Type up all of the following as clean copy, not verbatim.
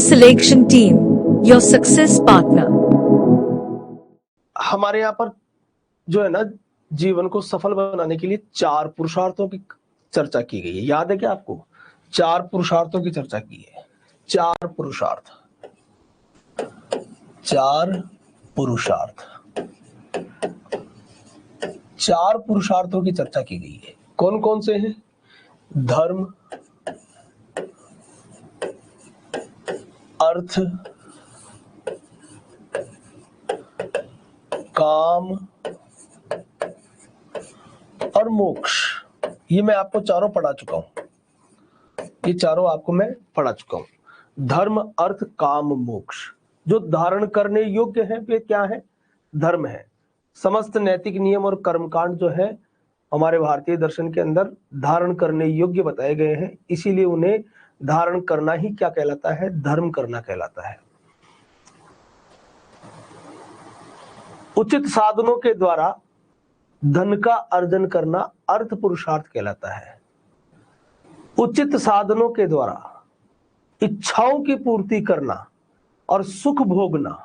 Selection Team, your success partner. हमारे यहाँ पर जो है ना, जीवन को सफल बनाने के लिए 4 पुरुषार्थों की चर्चा की गई है। याद है क्या आपको? 4 पुरुषार्थों की चर्चा की है। 4 पुरुषार्थ, 4 पुरुषार्थ, 4 पुरुषार्थों की चर्चा की गई है। कौन कौन से हैं? धर्म, अर्थ, काम और मोक्ष। ये मैं आपको चारों पढ़ा चुका हूं। ये चारों आपको मैं पढ़ा चुका हूं। धर्म, अर्थ, काम, मोक्ष। जो धारण करने योग्य है वे क्या है? धर्म है। समस्त नैतिक नियम और कर्मकांड जो है हमारे भारतीय दर्शन के अंदर धारण करने योग्य बताए गए हैं, इसीलिए उन्हें धारण करना ही क्या कहलाता है? धर्म करना कहलाता है। उचित साधनों के द्वारा धन का अर्जन करना अर्थ पुरुषार्थ कहलाता है। उचित साधनों के द्वारा इच्छाओं की पूर्ति करना और सुख भोगना,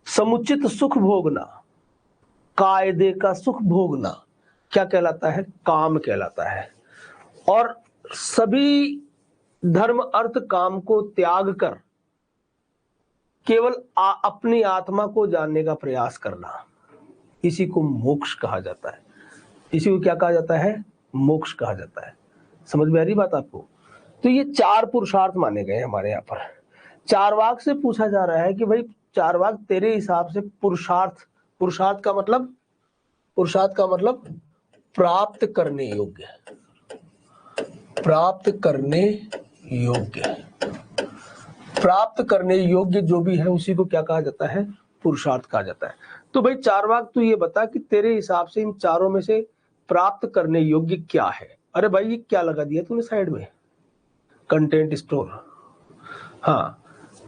समुचित सुख भोगना, कायदे का सुख भोगना क्या कहलाता है? काम कहलाता है। और सभी धर्म, अर्थ, काम को त्याग कर केवल अपनी आत्मा को जानने का प्रयास करना, इसी को मोक्ष कहा जाता है। इसी को क्या कहा जाता है? मोक्ष कहा जाता है। समझ में आ रही बात आपको? तो ये 4 पुरुषार्थ माने गए हमारे यहाँ पर। चारवाक से पूछा जा रहा है कि भाई चारवाक तेरे हिसाब से पुरुषार्थ, पुरुषार्थ का मतलब, पुरुषार्थ का मतलब प्राप्त करने योग्य, प्राप्त करने योग्य, प्राप्त करने योग्य जो भी है उसी को क्या कहा जाता है? पुरुषार्थ कहा जाता है। तो भाई चारवाक तू ये बता कि तेरे हिसाब से इन चारों में से प्राप्त करने योग्य क्या है? अरे भाई ये क्या लगा दिया तूने साइड में? Content store. हाँ,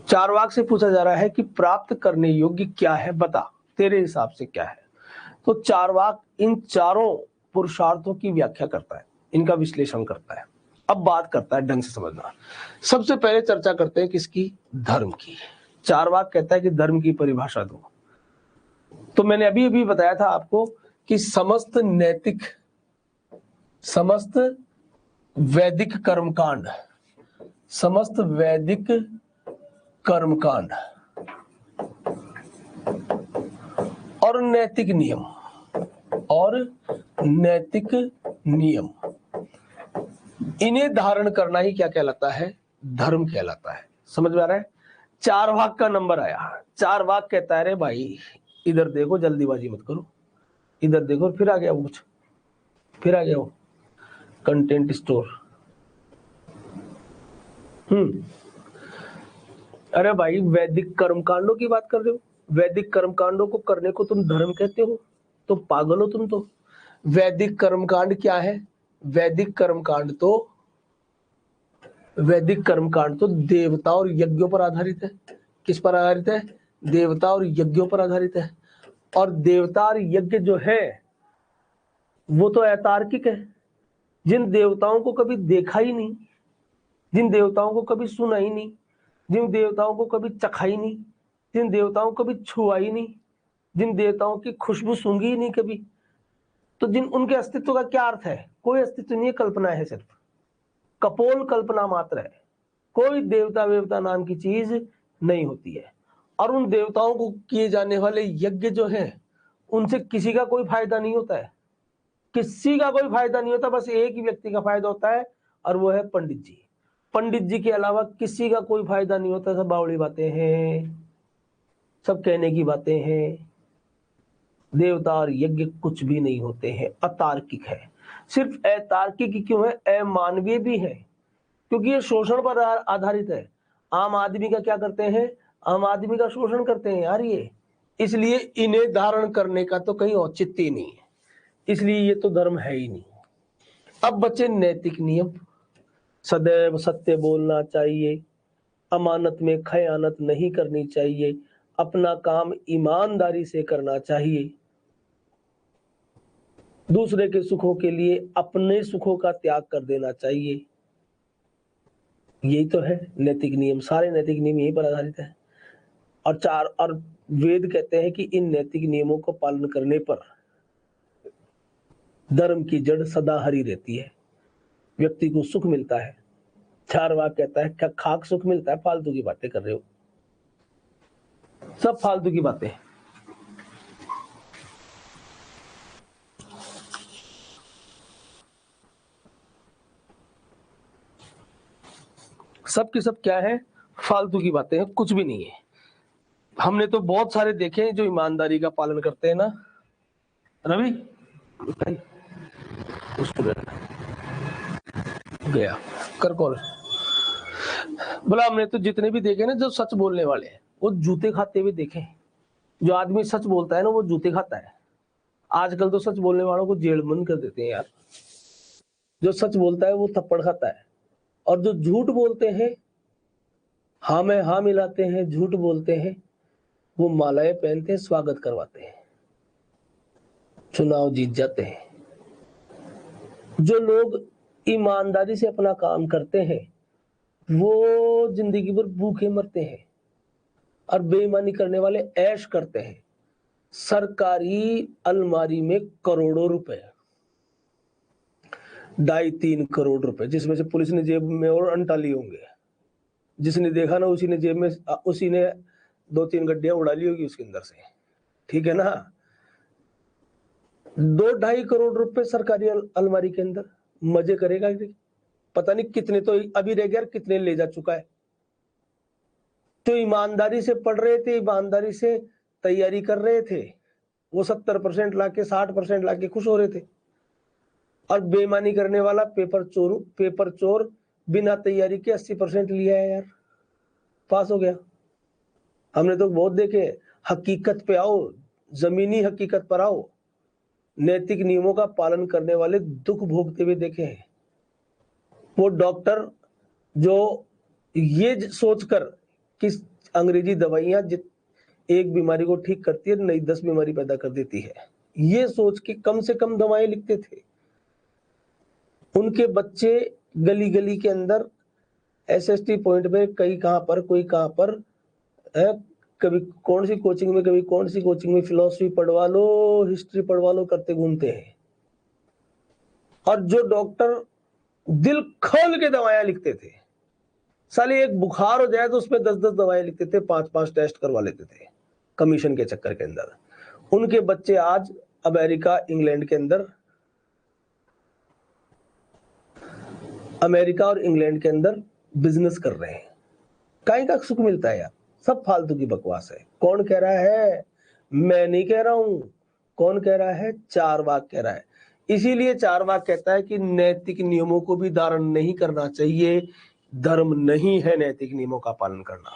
चारवाक से पूछा जा रहा है कि प्राप्त करने योग्य क्या है, बता तेरे हिसाब से क्या है। तो चारवाक इन चारों पुरुषार्थों की व्याख्या करता है, इनका विश्लेषण करता है। अब बात करता है, ढंग से समझना। सबसे पहले चर्चा करते हैं किसकी? धर्म की। चारवाक कहता है कि धर्म की परिभाषा दो। तो मैंने अभी अभी बताया था आपको कि समस्त नैतिक, समस्त वैदिक कर्मकांड, समस्त वैदिक कर्मकांड और नैतिक नियम, और नैतिक नियम, इन्हें धारण करना ही क्या कहलाता है? धर्म कहलाता है। समझ में आ रहा है? चारवाक का नंबर आया। चारवाक कहता है रे भाई इधर देखो, जल्दीबाजी मत करो, इधर देखो। फिर आ गया वो कुछ, फिर आ गया वो कंटेंट स्टोर। अरे भाई वैदिक कर्मकांडों की बात कर रहे हो? वैदिक कर्मकांडों को करने को तुम धर्म कहते हो? तो पागल हो तुम तो। वैदिक कर्मकांड क्या है? वैदिक कर्मकांड तो, वैदिक कर्मकांड तो देवता और यज्ञों पर आधारित है। किस पर आधारित है? देवता और यज्ञों पर आधारित है। और देवता और यज्ञ जो है वो तो अतार्किक है। जिन देवताओं को कभी देखा ही नहीं, जिन देवताओं को कभी सुना ही नहीं, जिन देवताओं को कभी चखा ही नहीं, जिन देवताओं को कभी छुआ ही नहीं, जिन देवताओं की खुशबू सूंघी ही नहीं कभी, तो जिन उनके अस्तित्व का क्या अर्थ है? कोई अस्तित्व नहीं है, कल्पना है, सिर्फ कपोल कल्पना मात्र है। कोई देवता वेवता नाम की चीज नहीं होती है। और उन देवताओं को किए जाने वाले यज्ञ जो है उनसे किसी का कोई फायदा नहीं होता है, किसी का कोई फायदा नहीं होता। बस एक ही व्यक्ति का फायदा होता है और वो है पंडित जी। पंडित जी के अलावा किसी का कोई फायदा नहीं होता। सब बावड़ी बातें हैं, सब कहने की बातें हैं। देवता और यज्ञ कुछ भी नहीं होते हैं, अतार्किक है। सिर्फ अतार्किक क्यों है? अमानवीय भी है, क्योंकि ये शोषण पर आधारित है। आम आदमी का क्या करते हैं? आम आदमी का शोषण करते हैं यार ये, इसलिए इन्हें धारण करने का तो कहीं औचित्य ही नहीं है, इसलिए ये तो धर्म है ही नहीं। अब बचे नैतिक नियम। सदैव सत्य बोलना चाहिए, अमानत में खयानत नहीं करनी चाहिए, अपना काम ईमानदारी से करना चाहिए, दूसरे के सुखों के लिए अपने सुखों का त्याग कर देना चाहिए, यही तो है नैतिक नियम, सारे नैतिक नियम यही पर आधारित है। और वेद कहते हैं कि इन नैतिक नियमों को पालन करने पर धर्म की जड़ सदा हरी रहती है, व्यक्ति को सुख मिलता है। चारवाक कहता है क्या खाक सुख मिलता है, फालतू की बातें कर रहे हो, सब फालतू की बातें। सब की सब क्या है, फालतू की बातें हैं, कुछ भी नहीं है। हमने तो बहुत सारे देखे हैं जो ईमानदारी का पालन करते हैं ना। रवि उसको गया कर कॉल। बोला हमने तो जितने भी देखे ना जो सच बोलने वाले हैं वो जूते खाते हुए देखे। जो आदमी सच बोलता है ना वो जूते खाता है। आजकल तो सच बोलने वालों को जेल बंद कर देते हैं यार। जो सच बोलता है वो थप्पड़ खाता है, और जो झूठ बोलते हैं, हाँ में हाँ मिलाते हैं, झूठ बोलते हैं, वो मालाएं पहनते हैं, स्वागत करवाते हैं, चुनाव जीत जाते हैं। जो लोग ईमानदारी से अपना काम करते हैं वो जिंदगी भर भूखे मरते हैं, और बेईमानी करने वाले ऐश करते हैं। सरकारी अलमारी में करोड़ों रुपए, 2.5-3 करोड़ रुपए, जिसमें से पुलिस ने जेब में और अंटा लिए होंगे। जिसने देखा ना उसी ने जेब में, उसी ने 2-3 गड्डियां उड़ा ली होगी उसके अंदर से, ठीक है ना। 2-2.5 करोड़ रुपए सरकारी अलमारी के अंदर, मजे करेगा पता नहीं कितने तो अभी रह गया, कितने ले जा चुका है। तो ईमानदारी से पढ़ रहे थे, ईमानदारी से तैयारी कर रहे थे, वो 70% लाके 60% लाके खुश हो रहे थे। और बेईमानी करने वाला पेपर चोर बिना तैयारी के 80% लिया है यार, पास हो गया। हमने तो बहुत देखे। हकीकत पे आओ, जमीनी हकीकत पर आओ, नैतिक नियमों का पालन करने वाले दुख भोगते हुए देखे हैं। वो डॉक्टर जो ये सोचकर कि अंग्रेजी दवाइयां एक बीमारी को ठीक करती है, नई 10 बीमारी पैदा कर देती है, ये सोच के कम से कम दवाएं लिखते थे। उनके बच्चे गली गली के अंदर एसएसटी पॉइंट पे कई कहां पर कोई कहां पर है, कभी कौन सी कोचिंग में, कभी कौन सी कोचिंग में, फिलॉसफी पढ़वा लो, हिस्ट्री पढ़वा लो करते घूमते हैं। और जो डॉक्टर दिल खोल के दवाएं लिखते थे, साले एक बुखार हो जाए तो उसमें 10-10 दवाएं लिखते थे, 5-5 टेस्ट करवा लेते थे कमीशन के चक्कर के अंदर। उनके बच्चे आज अमेरिका और इंग्लैंड के अंदर बिजनेस कर रहे हैं। कहीं का सुख मिलता है यार, सब फालतू की बकवास है। कौन कह रहा है? मैं नहीं कह रहा हूं। कौन कह रहा है? चारवाक कह रहा है। इसीलिए चारवाक कहता है कि नैतिक नियमों को भी धारण नहीं करना चाहिए। धर्म नहीं है नैतिक नियमों का पालन करना,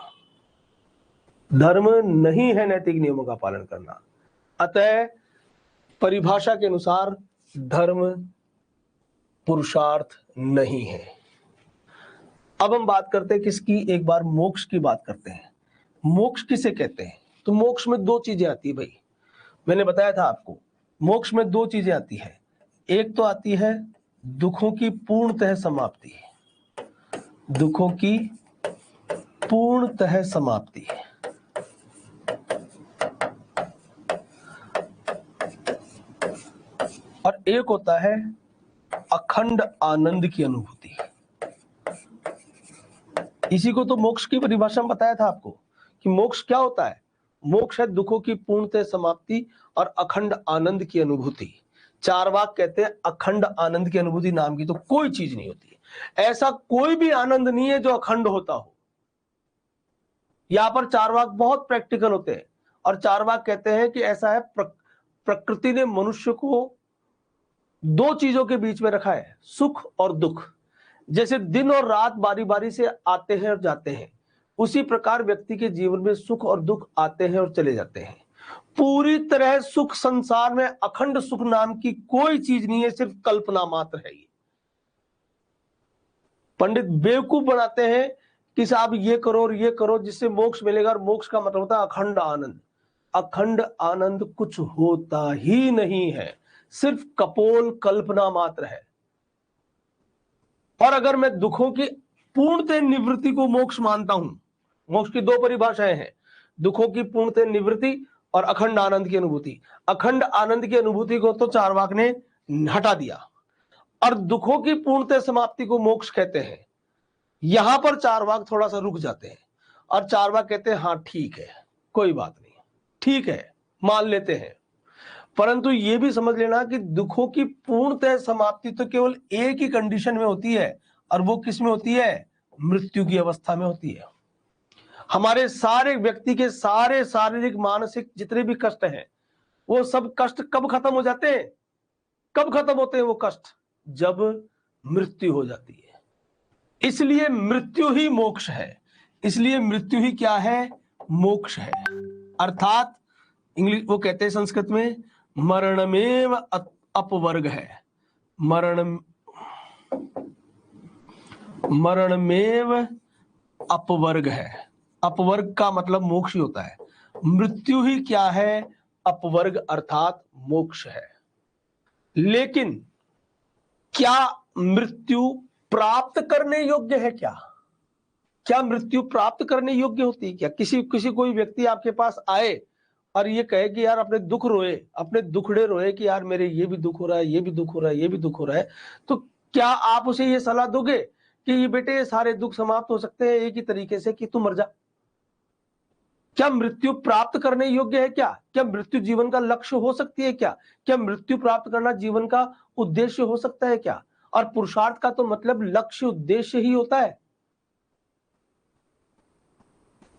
धर्म नहीं है नैतिक नियमों का पालन करना। अतः परिभाषा के अनुसार धर्म पुरुषार्थ नहीं है। अब हम बात करते हैं किसकी, एक बार मोक्ष की बात करते हैं। मोक्ष किसे कहते हैं? तो मोक्ष में 2 चीजें आती है भाई, मैंने बताया था आपको। मोक्ष में 2 चीजें आती है। एक तो आती है दुखों की पूर्णतः समाप्ति, दुखों की पूर्णतः समाप्ति, और एक होता है अखंड आनंद की अनुभूति। इसी को तो मोक्ष की परिभाषा में बताया था आपको कि मोक्ष क्या होता है। मोक्ष है दुखों की पूर्णतः समाप्ति और अखंड आनंद की अनुभूति। चारवाक कहते हैं अखंड आनंद की अनुभूति नाम की तो कोई चीज नहीं होती है। ऐसा कोई भी आनंद नहीं है जो अखंड होता हो। यहां पर चारवाक बहुत प्रैक्टिकल होते हैं, और चारवाक कहते हैं कि ऐसा है प्रकृति ने मनुष्य को 2 चीजों के बीच में रखा है, सुख और दुख। जैसे दिन और रात बारी बारी से आते हैं और जाते हैं, उसी प्रकार व्यक्ति के जीवन में सुख और दुख आते हैं और चले जाते हैं। पूरी तरह सुख संसार में अखंड सुख नाम की कोई चीज नहीं है, सिर्फ कल्पना मात्र है ये। पंडित बेवकूफ बनाते हैं कि साहब ये करो और ये करो जिससे मोक्ष मिलेगा, और मोक्ष का मतलब होता है अखंड आनंद। अखंड आनंद कुछ होता ही नहीं है, सिर्फ कपोल कल्पना मात्र है। और अगर मैं दुखों की पूर्णतः निवृत्ति को मोक्ष मानता हूं। मोक्ष की दो परिभाषाएं हैं, दुखों की पूर्णतः निवृत्ति और अखंड आनंद की अनुभूति। अखंड आनंद की अनुभूति को तो चारवाक ने हटा दिया और दुखों की पूर्णतः समाप्ति को मोक्ष कहते हैं। यहां पर चारवाक थोड़ा सा रुक जाते हैं और चारवाक कहते हैं हाँ ठीक है, कोई बात नहीं, ठीक है, मान लेते हैं, परंतु यह भी समझ लेना कि दुखों की पूर्णतः समाप्ति तो केवल एक ही कंडीशन में होती है, और वो किस में होती है? मृत्यु की अवस्था में होती है। हमारे सारे व्यक्ति के सारे शारीरिक मानसिक जितने भी कष्ट हैं, वो सब कष्ट कब खत्म हो जाते हैं? कब खत्म होते हैं वो कष्ट? जब मृत्यु हो जाती है। इसलिए मृत्यु ही मोक्ष है। इसलिए मृत्यु ही क्या है? मोक्ष है। अर्थात इंग्लिश वो कहते हैं संस्कृत में मरणमेव अपवर्ग है। मरणमेव अपवर्ग है। अपवर्ग का मतलब मोक्ष ही होता है। मृत्यु ही क्या है? अपवर्ग अर्थात मोक्ष है। लेकिन क्या मृत्यु प्राप्त करने योग्य है? क्या मृत्यु प्राप्त करने योग्य होती है क्या? किसी कोई व्यक्ति आपके पास आए और ये कहे कि यार अपने दुख रोए, अपने दुखड़े रोए कि यार मेरे ये भी दुख हो रहा है, ये भी दुख हो रहा है, ये भी दुख हो रहा है, तो क्या आप उसे ये सलाह दोगे कि ये बेटे ये सारे दुख समाप्त हो सकते हैं एक ही तरीके से, कि तू मर जा? क्या मृत्यु प्राप्त करने योग्य है? क्या मृत्यु जीवन का लक्ष्य हो सकती है? क्या मृत्यु प्राप्त करना जीवन का उद्देश्य हो सकता है क्या? और पुरुषार्थ का तो मतलब लक्ष्य उद्देश्य ही होता है।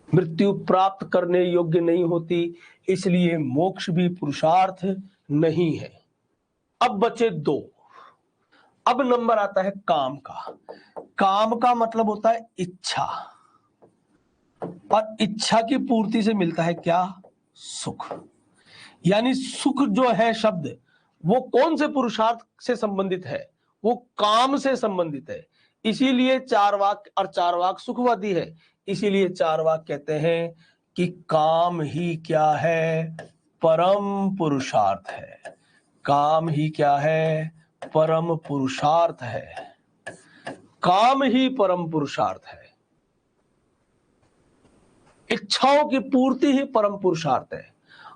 मृत्यु प्राप्त करने योग्य नहीं होती, इसलिए मोक्ष भी पुरुषार्थ नहीं है। अब बचे दो। अब नंबर आता है काम का। काम का मतलब होता है इच्छा, और इच्छा की पूर्ति से मिलता है क्या? सुख। यानी सुख जो है शब्द, वो कौन से पुरुषार्थ से संबंधित है? वो काम से संबंधित है। इसीलिए चारवाक, और चारवाक सुखवादी है, इसीलिए चारवाक कहते हैं कि काम ही क्या है? परम पुरुषार्थ है। काम ही क्या है? परम पुरुषार्थ है। काम ही परम पुरुषार्थ है। इच्छाओं की पूर्ति ही परम पुरुषार्थ है,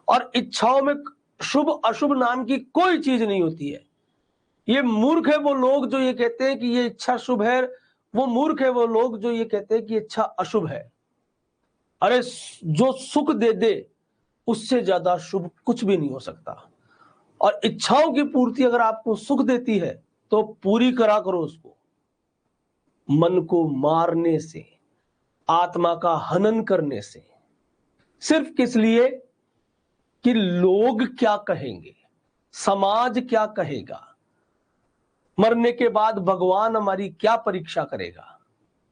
और इच्छाओं में शुभ अशुभ नाम की कोई चीज नहीं होती है। ये मूर्ख है वो लोग जो ये कहते हैं कि ये इच्छा शुभ है, वो मूर्ख है वो लोग जो ये कहते हैं कि इच्छा अशुभ है। अरे जो सुख दे दे उससे ज्यादा शुभ कुछ भी नहीं हो सकता, और इच्छाओं की पूर्ति अगर आपको सुख देती है तो पूरी करा करो उसको। मन को मारने से, आत्मा का हनन करने से, सिर्फ किस लिए कि लोग क्या कहेंगे, समाज क्या कहेगा, मरने के बाद भगवान हमारी क्या परीक्षा करेगा,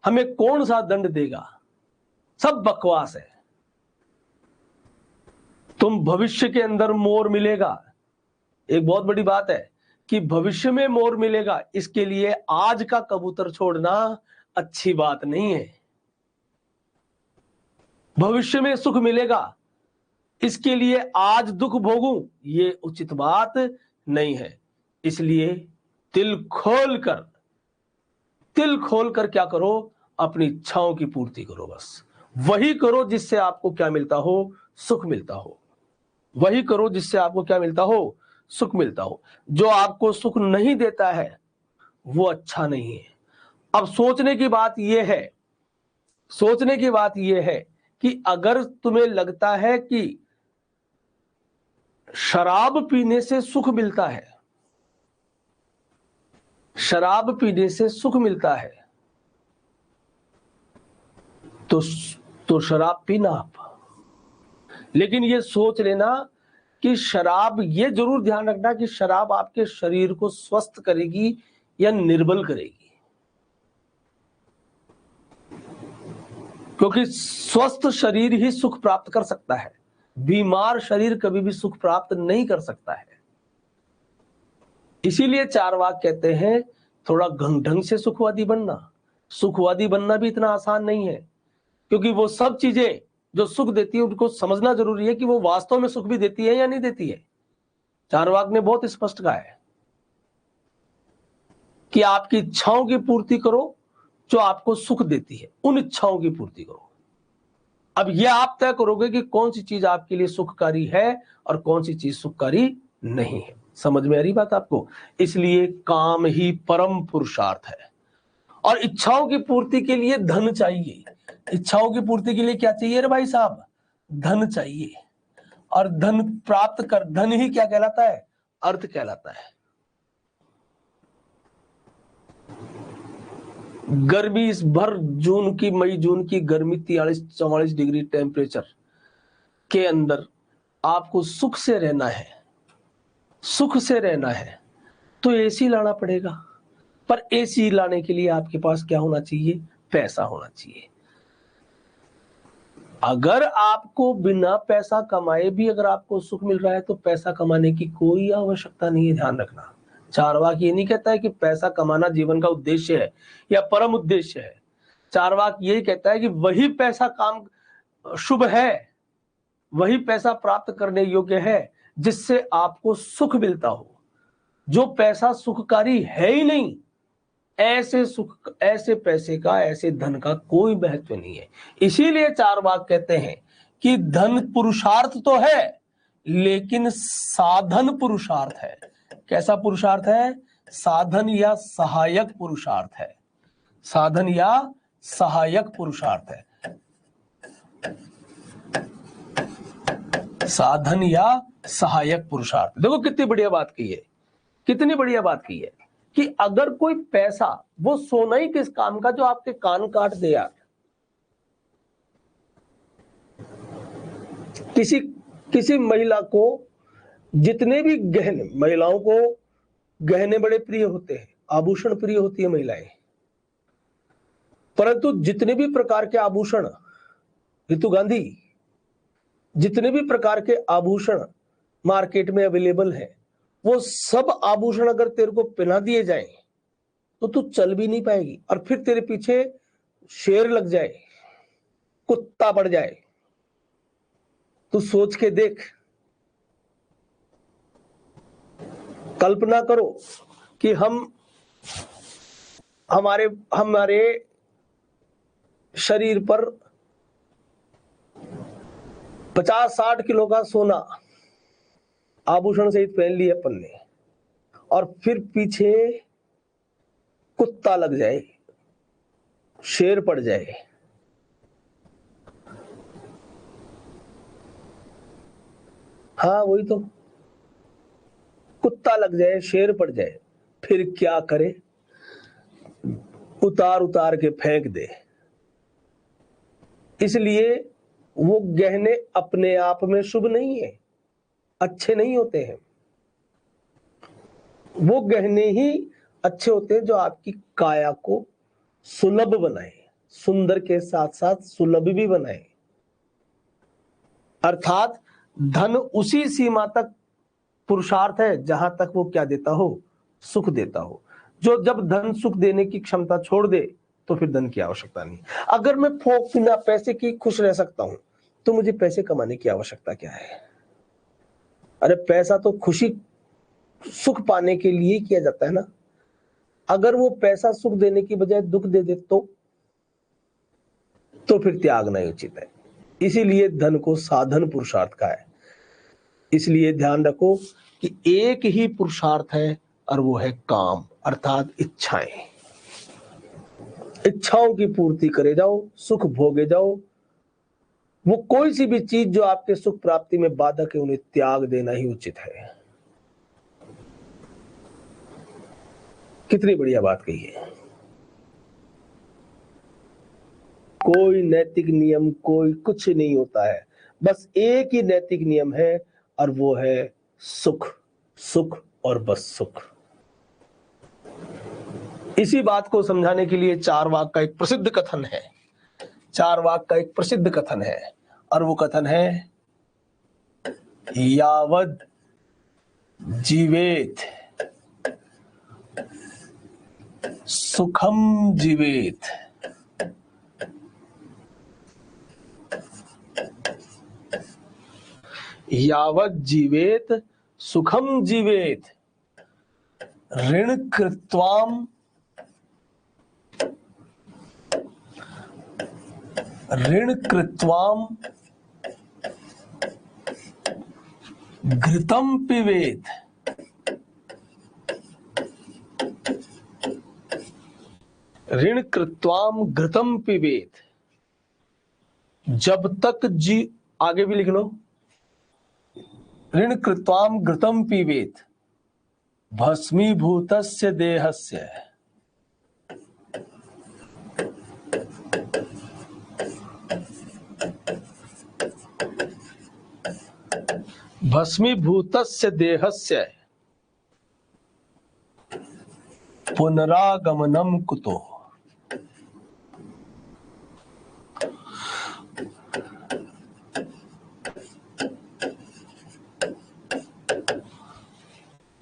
हमें कौन सा दंड देगा, सब बकवास है। तुम भविष्य के अंदर मोर मिलेगा, एक बहुत बड़ी बात है कि भविष्य में मोर मिलेगा, इसके लिए आज का कबूतर छोड़ना अच्छी बात नहीं है। भविष्य में सुख मिलेगा, इसके लिए आज दुख भोगूं, ये उचित बात नहीं है। इसलिए दिल खोलकर क्या करो? अपनी इच्छाओं की पूर्ति करो। बस वही करो जिससे आपको क्या मिलता हो? सुख मिलता हो। वही करो जिससे आपको क्या मिलता हो? सुख मिलता हो। जो आपको सुख नहीं देता है वो अच्छा नहीं है। अब सोचने की बात यह है कि अगर तुम्हें लगता है कि शराब पीने से सुख मिलता है, तो शराब पीना आप। लेकिन ये सोच लेना कि शराब, ये जरूर ध्यान रखना कि शराब आपके शरीर को स्वस्थ करेगी या निर्बल करेगी, क्योंकि स्वस्थ शरीर ही सुख प्राप्त कर सकता है। बीमार शरीर कभी भी सुख प्राप्त नहीं कर सकता है। इसीलिए चारवाक कहते हैं थोड़ा ढंग से सुखवादी बनना। सुखवादी बनना भी इतना आसान नहीं है, क्योंकि वो सब चीजें जो सुख देती है उनको समझना जरूरी है कि वो वास्तव में सुख भी देती है या नहीं देती है। चारवाक ने बहुत स्पष्ट कहा है कि आपकी इच्छाओं की पूर्ति करो जो आपको सुख देती है, उन इच्छाओं की पूर्ति करो। अब यह आप तय करोगे कि कौन सी चीज आपके लिए सुखकारी है और कौन सी चीज सुखकारी नहीं है। समझ में आ रही बात आपको? इसलिए काम ही परम पुरुषार्थ है। और इच्छाओं की पूर्ति के लिए धन चाहिए। इच्छाओं की पूर्ति के लिए क्या चाहिए रे भाई साहब? धन चाहिए। और धन प्राप्त कर, धन ही क्या कहलाता है? अर्थ कहलाता है। गर्मी इस भर जून की, मई जून की गर्मी 43-44 डिग्री टेम्परेचर के अंदर आपको सुख से रहना है, सुख से रहना है तो एसी लाना पड़ेगा। पर एसी लाने के लिए आपके पास क्या होना चाहिए? पैसा होना चाहिए। अगर आपको बिना पैसा कमाए भी अगर आपको सुख मिल रहा है तो पैसा कमाने की कोई आवश्यकता नहीं है। ध्यान रखना, चारवाक ये नहीं कहता है कि पैसा कमाना जीवन का उद्देश्य है या परम उद्देश्य है। चारवाक यही कहता है कि वही पैसा काम शुभ है, वही पैसा प्राप्त करने योग्य है जिससे आपको सुख मिलता हो। जो पैसा सुखकारी है ही नहीं, ऐसे सुख, ऐसे पैसे का, ऐसे धन का कोई महत्व नहीं है। इसीलिए चारवाक कहते हैं कि धन पुरुषार्थ तो है लेकिन साधन पुरुषार्थ है। कैसा पुरुषार्थ है? साधन या सहायक पुरुषार्थ है। साधन या सहायक पुरुषार्थ है। साधन या सहायक पुरुषार्थ। देखो कितनी बढ़िया बात की है, कितनी बढ़िया बात की है कि अगर कोई पैसा, वो सोना ही किस काम का जो आपके कान काट दे यार। किसी महिला को जितने भी गहने, महिलाओं को गहने बड़े प्रिय होते हैं, आभूषण प्रिय होती है महिलाएं, परंतु जितने भी प्रकार के आभूषण, रितु गांधी, जितने भी प्रकार के आभूषण मार्केट में अवेलेबल है, वो सब आभूषण अगर तेरे को पहना दिए जाए तो तू चल भी नहीं पाएगी। और फिर तेरे पीछे शेर लग जाए, कुत्ता पड़ जाए, तू सोच के देख। कल्पना करो कि हमारे शरीर पर 50-60 किलो का सोना आभूषण सहित पहन लिया अपन ने, और फिर पीछे कुत्ता लग जाए, शेर पड़ जाए, हाँ वही तो, कुत्ता लग जाए, शेर पड़ जाए, फिर क्या करे? उतार उतार के फेंक दे। इसलिए वो गहने अपने आप में शुभ नहीं है, अच्छे नहीं होते हैं। वो गहने ही अच्छे होते हैं जो आपकी काया को सुलभ बनाए, सुंदर के साथ साथ सुलभ भी बनाए। अर्थात धन उसी सीमा तक पुरुषार्थ है जहां तक वो क्या देता हो? सुख देता हो। जो जब धन सुख देने की क्षमता छोड़ दे तो फिर धन की आवश्यकता नहीं। अगर मैं बिना पैसे की खुश रह सकता हूं तो मुझे पैसे कमाने की आवश्यकता क्या है? अरे पैसा तो खुशी, सुख पाने के लिए किया जाता है ना। अगर वो पैसा सुख देने की बजाय दुख दे दे तो फिर त्यागना ही उचित है। इसीलिए धन को साधन पुरुषार्थ का है। इसलिए ध्यान रखो कि एक ही पुरुषार्थ है और वो है काम, अर्थात इच्छाएं। इच्छाओं की पूर्ति करे जाओ, सुख भोगे जाओ। वो कोई सी भी चीज जो आपके सुख प्राप्ति में बाधक है, उन्हें त्याग देना ही उचित है। कितनी बढ़िया बात कही है। कोई नैतिक नियम, कोई कुछ नहीं होता है, बस एक ही नैतिक नियम है और वो है सुख, सुख और बस सुख। इसी बात को समझाने के लिए चारवाक का एक प्रसिद्ध कथन है। चारवाक का एक प्रसिद्ध कथन है और वो कथन है, यावद जीवेत सुखम जीवेत। यावत जीवेत सुखम जीवेत ऋण कृत्वाम ऋण कृत्वाम घृतम पिबेत। ऋण कृत्वाम घृतम पिबेत। जब तक जी, आगे भी लिख लो, ऋण कृत्वाम घृतम पिबेत भस्मीभूतस्य देहस्य। भस्मीभूतस्य देहस्य पुनरागमनम कुतो।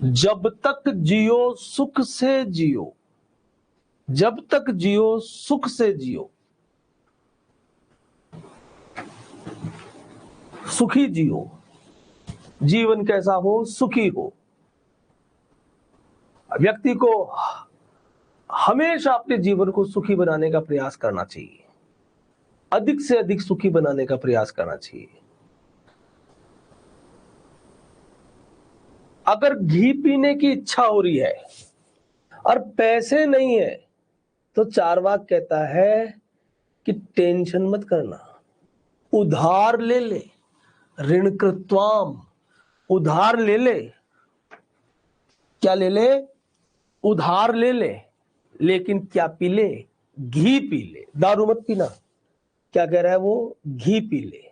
जब तक जियो सुख से जियो, जब तक जियो सुख से जियो, सुखी जियो। जीवन कैसा हो? सुखी हो। व्यक्ति को हमेशा अपने जीवन को सुखी बनाने का प्रयास करना चाहिए, अधिक से अधिक सुखी बनाने का प्रयास करना चाहिए। अगर घी पीने की इच्छा हो रही है और पैसे नहीं है, तो चार्वाक कहता है कि टेंशन मत करना, उधार ले ले। ऋण कृत्वाम, उधार ले ले। क्या ले ले? उधार ले ले। लेकिन क्या पी ले? घी पी ले, दारू मत पीना। क्या कह रहा है वो? घी पी ले,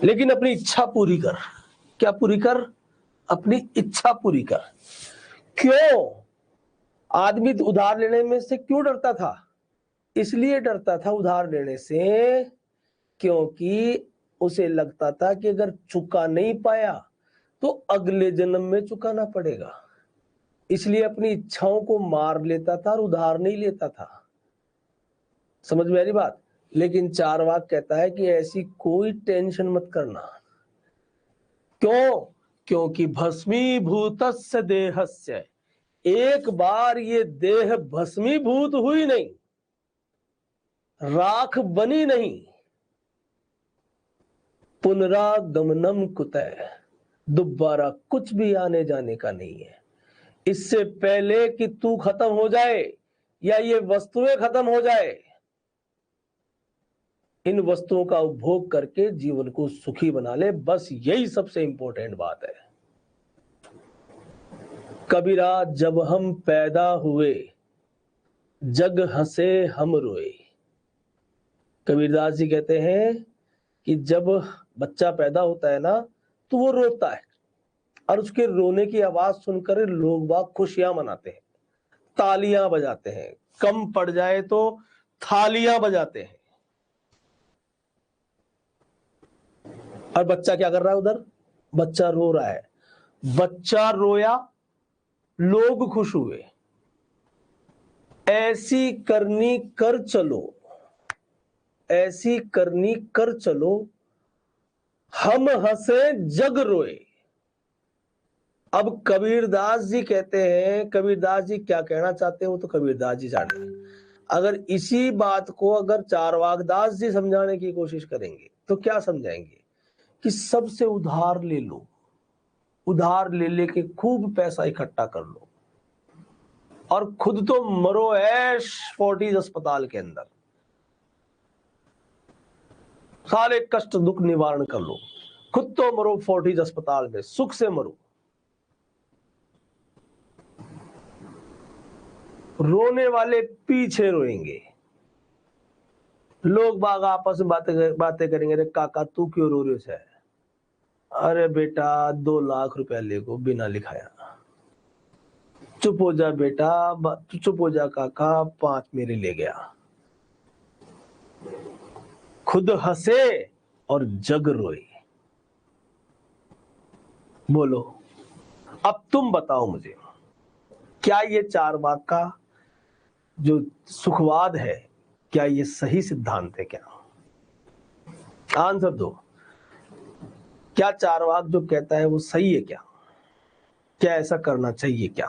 लेकिन अपनी इच्छा पूरी कर। क्या पूरी कर? अपनी इच्छा पूरी कर। क्यों? आदमी उधार लेने में से क्यों डरता था? इसलिए डरता था उधार लेने से क्योंकि उसे लगता था कि अगर चुका नहीं पाया तो अगले जन्म में चुकाना पड़ेगा। इसलिए अपनी इच्छाओं को मार लेता था और उधार नहीं लेता था। समझ में आ रही बात? लेकिन चार्वाक कहता है कि ऐसी कोई टेंशन मत करना। क्यों? क्योंकि भस्मीभूतस्य देहस्य, एक बार ये देह भस्मीभूत हुई नहीं, राख बनी नहीं, पुनरागमनम कुतः, दोबारा कुछ भी आने जाने का नहीं है। इससे पहले कि तू खत्म हो जाए या ये वस्तुएं खत्म हो जाए, इन वस्तुओं का उपभोग करके जीवन को सुखी बना ले। बस यही सबसे इंपॉर्टेंट बात है। कबीरा, जब हम पैदा हुए जग हंसे हम रोए। कबीरदास जी कहते हैं कि जब बच्चा पैदा होता है ना, तो वो रोता है और उसके रोने की आवाज सुनकर लोग बाग खुशियां मनाते हैं, तालियां बजाते हैं, कम पड़ जाए तो थालियां बजाते हैं। और बच्चा क्या कर रहा है उधर? बच्चा रो रहा है। बच्चा रोया, लोग खुश हुए। ऐसी करनी कर चलो, ऐसी करनी कर चलो, हम हंसे जग रोए। अब कबीरदास जी कहते हैं, कबीरदास जी क्या कहना चाहते हो तो कबीरदास जी जाने। अगर इसी बात को अगर चारवाकदास जी समझाने की कोशिश करेंगे तो क्या समझाएंगे? कि सबसे उधार ले लो, उधार ले लेके खूब पैसा इकट्ठा कर लो और खुद तो मरो ऐश फोर्टीज अस्पताल के अंदर, सारे कष्ट दुख निवारण कर लो, खुद तो मरो फोर्टीज अस्पताल में, सुख से मरो। रोने वाले पीछे रोएंगे, लोग बाग आपस में बातें करेंगे, अरे काका तू क्यों रो रहे है? अरे बेटा 2 लाख रुपया ले गो बिना लिखाया। चुप हो जा बेटा, चुप हो जा काका, 5 मेरे ले गया। खुद हंसे और जग रोए। बोलो अब तुम बताओ मुझे, क्या ये चारवाक का जो सुखवाद है, क्या ये सही सिद्धांत है? क्या आंसर दो। क्या चारवाक जो कहता है वो सही है? क्या क्या ऐसा करना चाहिए? क्या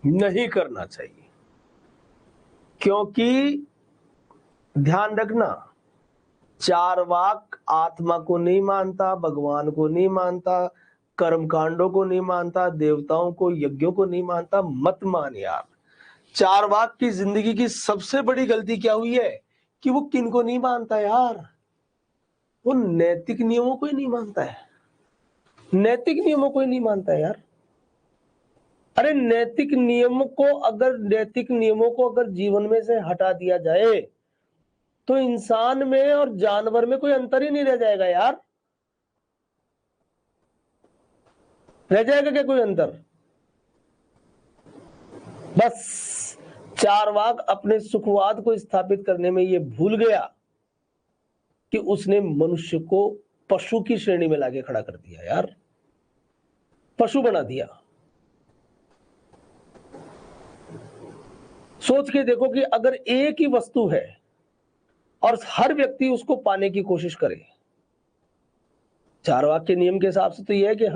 नहीं करना चाहिए, क्योंकि ध्यान रखना, चार्वाक आत्मा को नहीं मानता, भगवान को नहीं मानता, कर्म कांडों को नहीं मानता, देवताओं को, यज्ञों को नहीं मानता। मत मान यार। चार्वाक की जिंदगी की सबसे बड़ी गलती क्या हुई है कि वो किनको नहीं मानता यार, वो नैतिक नियमों को ही नहीं मानता है। नैतिक नियमों को ही नहीं मानता है यार। अरे नैतिक नियमों को अगर जीवन में से हटा दिया जाए तो इंसान में और जानवर में कोई अंतर ही नहीं रह जाएगा यार। रह जाएगा क्या कोई अंतर? बस चार्वाक अपने सुखवाद को स्थापित करने में ये भूल गया कि उसने मनुष्य को पशु की श्रेणी में लाके खड़ा कर दिया यार, पशु बना दिया। सोच के देखो कि अगर एक ही वस्तु है और हर व्यक्ति उसको पाने की कोशिश करे, चार्वाक के नियम के हिसाब से तो यह है कि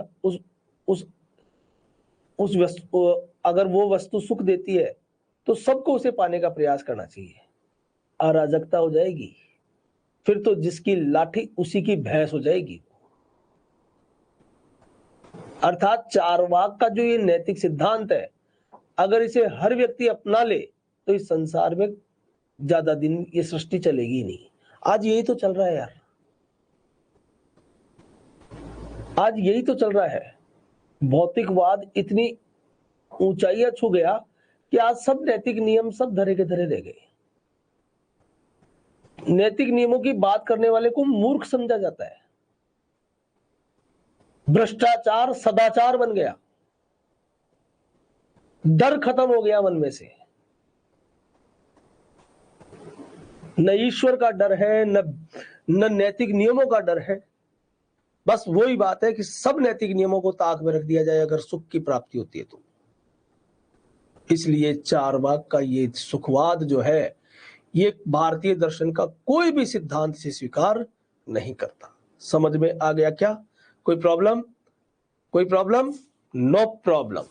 उस वस्तु, अगर वो वस्तु सुख देती है तो सबको उसे पाने का प्रयास करना चाहिए। अराजकता हो जाएगी, फिर तो जिसकी लाठी उसी की भैंस हो जाएगी। अर्थात चार्वाक का जो ये नैतिक सिद्धांत है, अगर इसे हर व्यक्ति अपना ले तो इस संसार में ज्यादा दिन ये सृष्टि चलेगी नहीं। आज यही तो चल रहा है यार, आज यही तो चल रहा है। भौतिकवाद इतनी ऊंचाइयां छू गया कि आज सब नैतिक नियम सब धरे के धरे रह गए। नैतिक नियमों की बात करने वाले को मूर्ख समझा जाता है। भ्रष्टाचार सदाचार बन गया, डर खत्म हो गया मन में से। न ईश्वर का डर है, न नैतिक नियमों का डर है। बस वही बात है कि सब नैतिक नियमों को ताक में रख दिया जाए अगर सुख की प्राप्ति होती है तो। इसलिए चार्वाक का ये सुखवाद जो है, ये भारतीय दर्शन का कोई भी सिद्धांत से स्वीकार नहीं करता। समझ में आ गया क्या? कोई प्रॉब्लम? No problem.